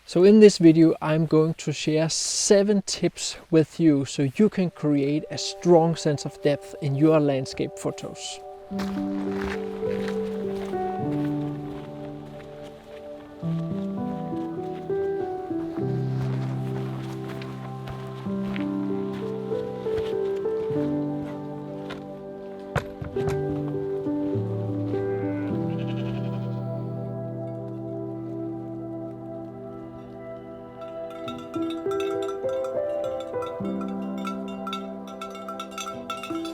So in this video I'm going to share 7 tips with you so you can create a strong sense of depth in your landscape photos.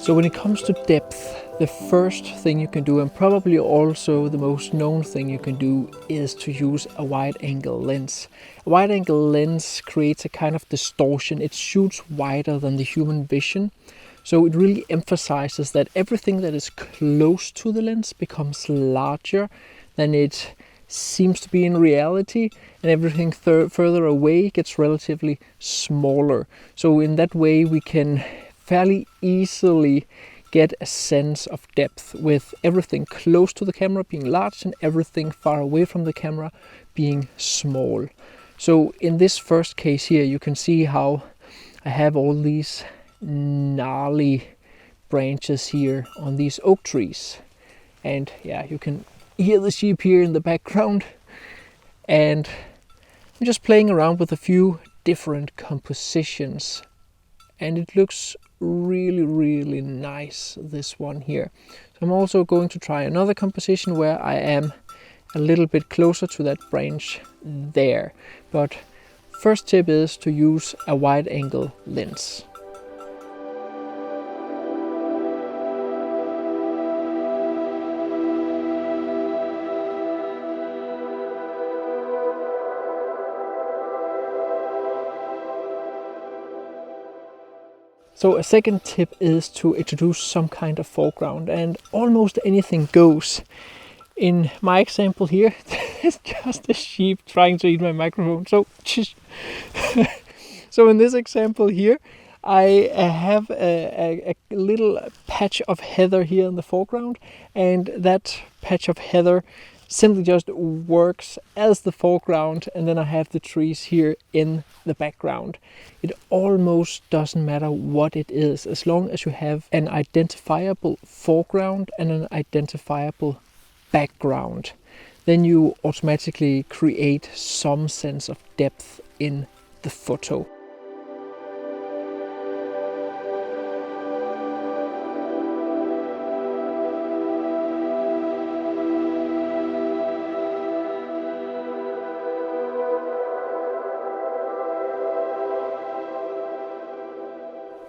So when it comes to depth, the first thing you can do, and probably also the most known thing you can do, is to use a wide angle lens. A wide angle lens creates a kind of distortion. It shoots wider than the human vision. So it really emphasizes that everything that is close to the lens becomes larger than it seems to be in reality, and everything further away gets relatively smaller. So in that way we can fairly easily get a sense of depth with everything close to the camera being large and everything far away from the camera being small. So in this first case here, you can see how I have all these gnarly branches here on these oak trees. And yeah, you can hear the sheep here in the background. And I'm just playing around with a few different compositions. And it looks really nice, this one here. So I'm also going to try another composition where I am a little bit closer to that branch there. But first tip is to use a wide angle lens. So a second tip is to introduce some kind of foreground, and almost anything goes. In my example here, it's just a sheep trying to eat my microphone. So in this example here, I have a little patch of heather here in the foreground, and that patch of heather simply just works as the foreground, and then I have the trees here in the background. It almost doesn't matter what it is, as long as you have an identifiable foreground and an identifiable background, then you automatically create some sense of depth in the photo.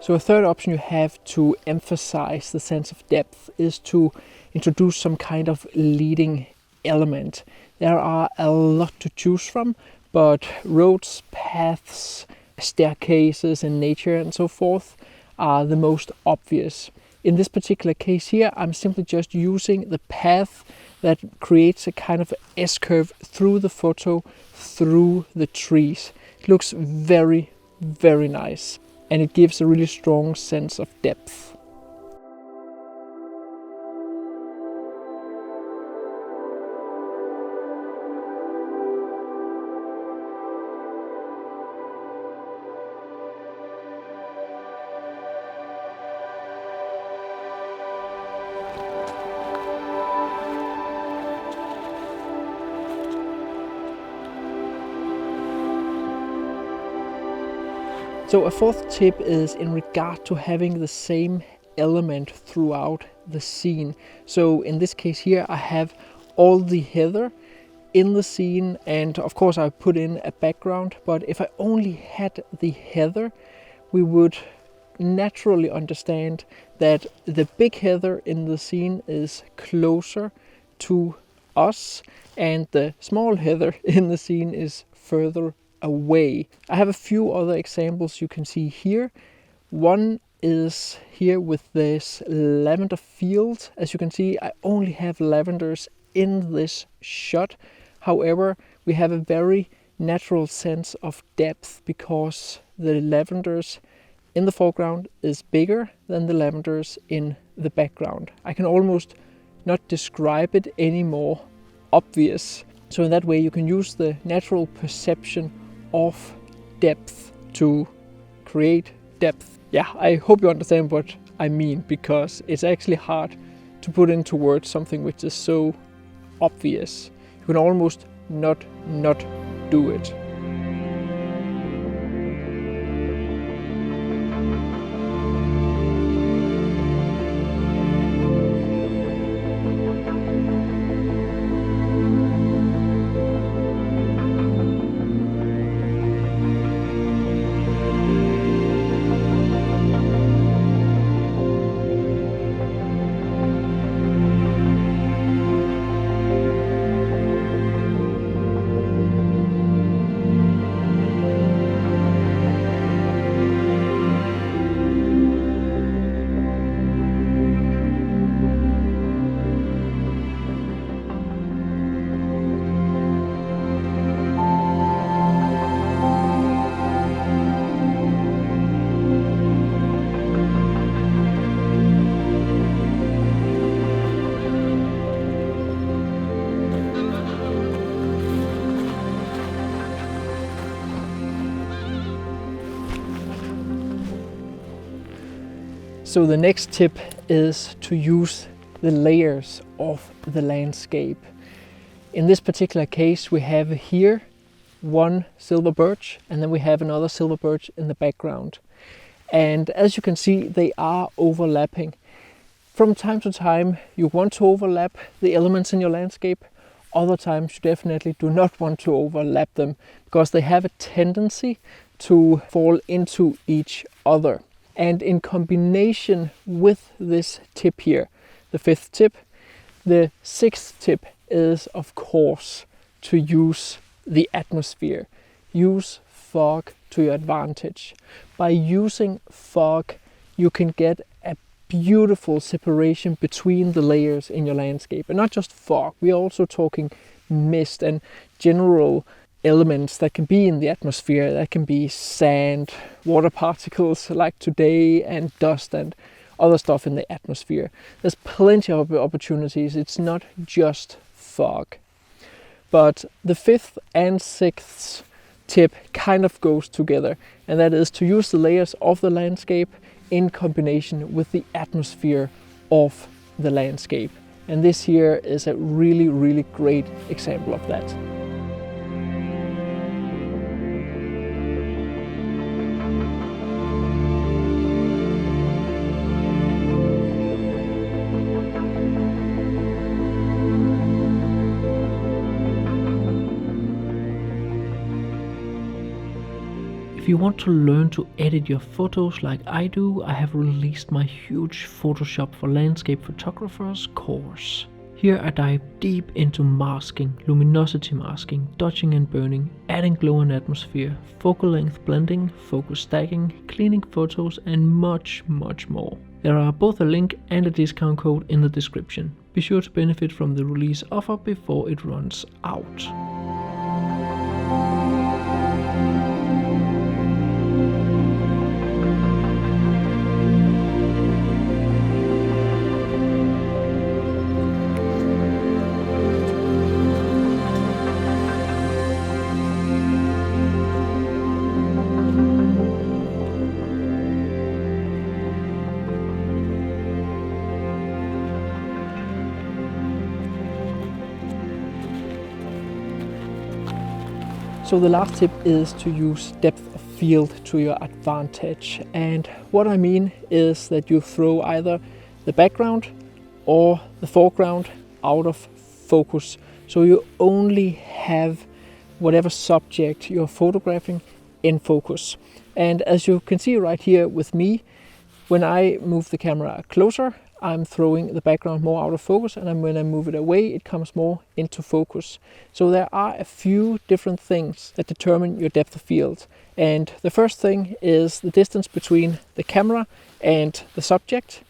So a third option you have to emphasize the sense of depth is to introduce some kind of leading element. There are a lot to choose from, but roads, paths, staircases in nature and so forth are the most obvious. In this particular case here, I'm simply just using the path that creates a kind of S-curve through the photo, through the trees. It looks very nice. And it gives a really strong sense of depth. So a fourth tip is in regard to having the same element throughout the scene. So in this case here, I have all the heather in the scene, and of course I put in a background, but if I only had the heather, we would naturally understand that the big heather in the scene is closer to us and the small heather in the scene is further away. I have a few other examples you can see here. One is here with this lavender field. As you can see, I only have lavenders in this shot. However, we have a very natural sense of depth because the lavenders in the foreground is bigger than the lavenders in the background. I can almost not describe it any more obvious. So in that way you can use the natural perception of depth to create depth. Yeah, I hope you understand what I mean, because it's actually hard to put into words something which is so obvious. You can almost not do it. So the next tip is to use the layers of the landscape. In this particular case, we have here one silver birch, and then we have another silver birch in the background. And as you can see, they are overlapping. From time to time, you want to overlap the elements in your landscape. Other times, you definitely do not want to overlap them, because they have a tendency to fall into each other. And in combination with this tip here, the 5th tip, the 6th tip is of course to use the atmosphere. Use fog to your advantage. By using fog, you can get a beautiful separation between the layers in your landscape. And not just fog, we are also talking mist and general elements that can be in the atmosphere. That can be sand, water particles like today, and dust and other stuff in the atmosphere. There's plenty of opportunities. It's not just fog. But the 5th and 6th tip kind of goes together, and that is to use the layers of the landscape in combination with the atmosphere of the landscape. And this here is a really great example of that. If you want to learn to edit your photos like I do, I have released my huge Photoshop for landscape photographers course. Here I dive deep into masking, luminosity masking, dodging and burning, adding glow and atmosphere, focal length blending, focus stacking, cleaning photos, and much more. There are both a link and a discount code in the description. Be sure to benefit from the release offer before it runs out. So the last tip is to use depth of field to your advantage. And what I mean is that you throw either the background or the foreground out of focus. So you only have whatever subject you're photographing in focus. And as you can see right here with me, when I move the camera closer, I'm throwing the background more out of focus, and then when I move it away, it comes more into focus. So there are a few different things that determine your depth of field. And the first thing is the distance between the camera and the subject.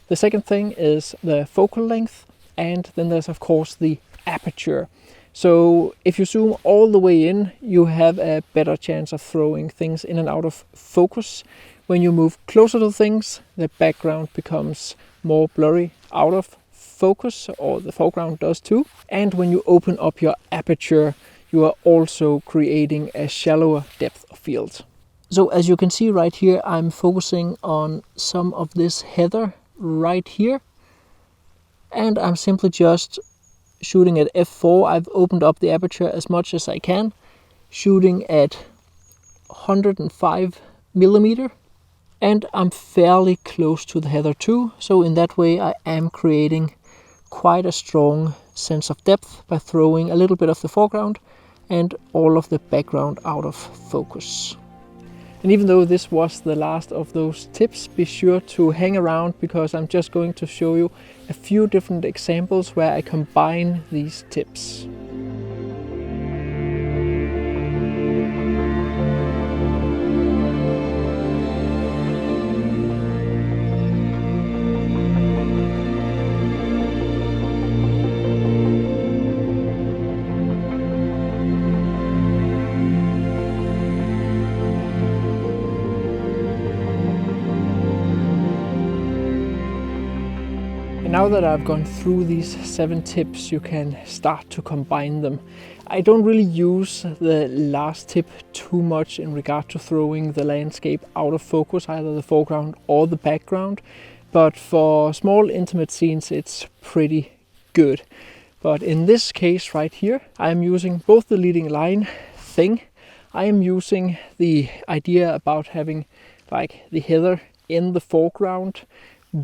The second thing is the focal length, and then there's of course the aperture. So if you zoom all the way in, you have a better chance of throwing things in and out of focus. When you move closer to things, the background becomes more blurry, out of focus, or the foreground does too. And when you open up your aperture, you are also creating a shallower depth of field. So as you can see right here, I'm focusing on some of this heather right here. And I'm simply just shooting at f4. I've opened up the aperture as much as I can, shooting at 105 millimeter. And I'm fairly close to the heather too. So in that way I am creating quite a strong sense of depth by throwing a little bit of the foreground and all of the background out of focus. And even though this was the last of those tips, be sure to hang around, because I'm just going to show you a few different examples where I combine these tips. Now that I've gone through these 7 tips, you can start to combine them. I don't really use the last tip too much in regard to throwing the landscape out of focus, either the foreground or the background. But for small intimate scenes, it's pretty good. But in this case right here, I'm using both the leading line thing. I am using the idea about having like the heather in the foreground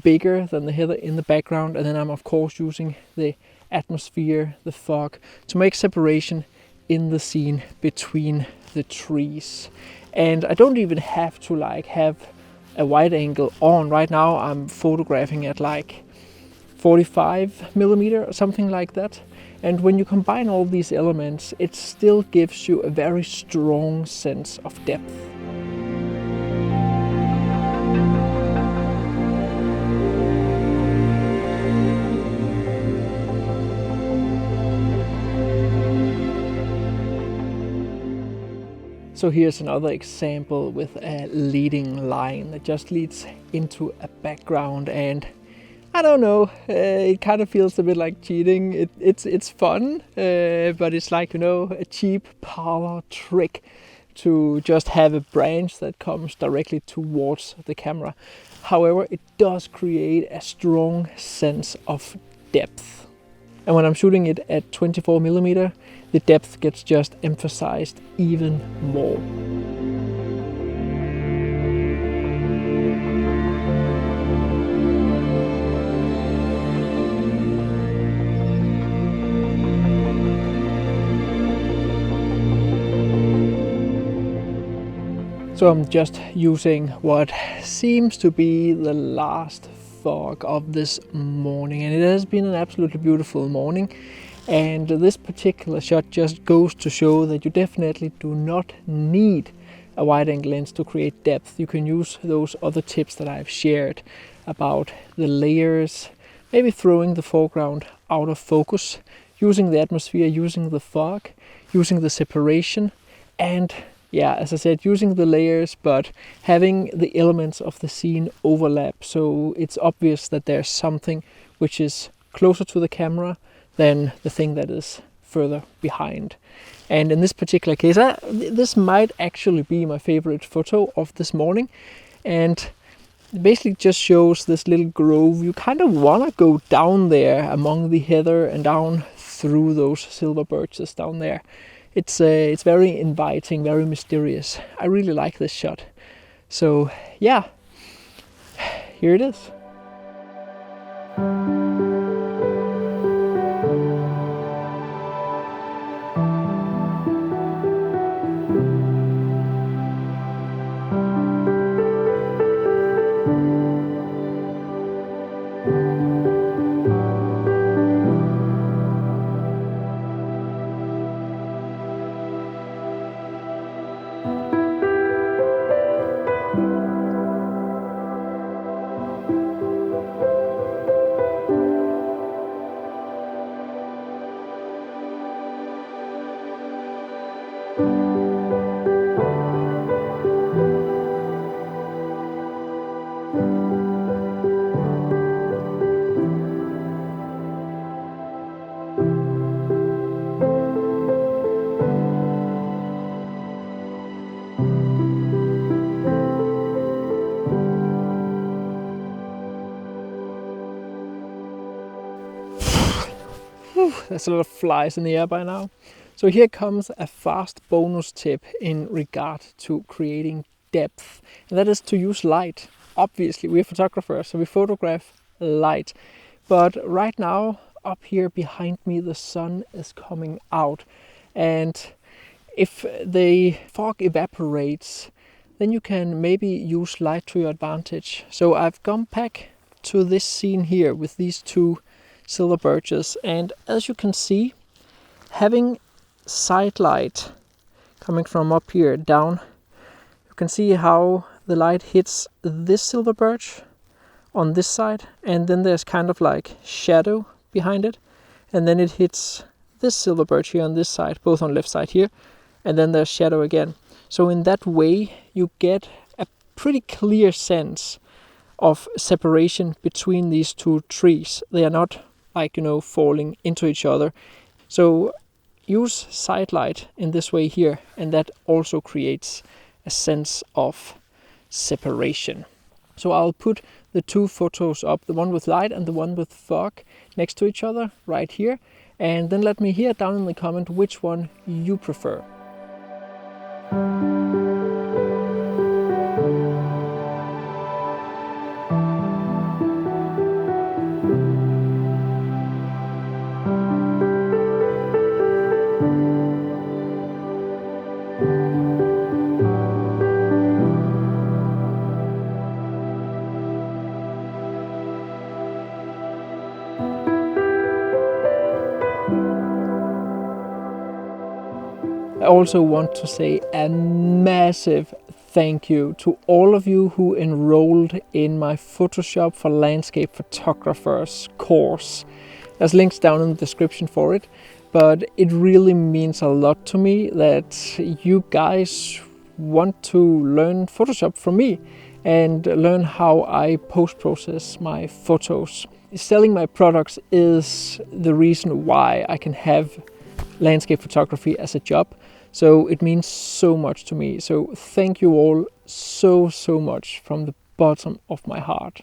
bigger than the heather in the background, and then I'm of course using the atmosphere, the fog, to make separation in the scene between the trees. And I don't even have to like have a wide angle on. Right now I'm photographing at like 45 millimeter or something like that. And when you combine all these elements, it still gives you a very strong sense of depth. So here's another example with a leading line that just leads into a background, and I don't know, it kind of feels a bit like cheating. It's fun, but it's like, you know, a cheap parlor trick to just have a branch that comes directly towards the camera. However, it does create a strong sense of depth. And when I'm shooting it at 24 millimeter, the depth gets just emphasized even more. So I'm just using what seems to be the last fog of this morning, and it has been an absolutely beautiful morning. And this particular shot just goes to show that you definitely do not need a wide angle lens to create depth. You can use those other tips that I've shared about the layers, maybe throwing the foreground out of focus, using the atmosphere, using the fog, using the separation, and yeah, as I said, using the layers, but having the elements of the scene overlap, so it's obvious that there's something which is closer to the camera than the thing that is further behind. And in this particular case, this might actually be my favorite photo of this morning. And it basically just shows this little grove. You kind of want to go down there among the heather and down through those silver birches down there. It's very inviting, very mysterious. I really like this shot. So yeah, here it is. Whew, there's a lot of flies in the air by now. So here comes a fast bonus tip in regard to creating depth, and that is to use light. Obviously, we're photographers, so we photograph light. But right now, up here behind me, the sun is coming out. And if the fog evaporates, then you can maybe use light to your advantage. So I've gone back to this scene here with these two silver birches. And as you can see, having side light coming from up here down, you can see how the light hits this silver birch on this side, and then there's kind of like shadow behind it, and then it hits this silver birch here on this side, both on left side here, and then there's shadow again. So in that way you get a pretty clear sense of separation between these two trees. They are not like, falling into each other. So use side light in this way here, and that also creates a sense of separation. So I'll put the two photos up, the one with light and the one with fog, next to each other right here, and then let me hear down in the comment which one you prefer. I also want to say a massive thank you to all of you who enrolled in my Photoshop for Landscape Photographers course. There's links down in the description for it, but it really means a lot to me that you guys want to learn Photoshop from me and learn how I post-process my photos. Selling my products is the reason why I can have landscape photography as a job. So it means so much to me. So thank you all so much from the bottom of my heart.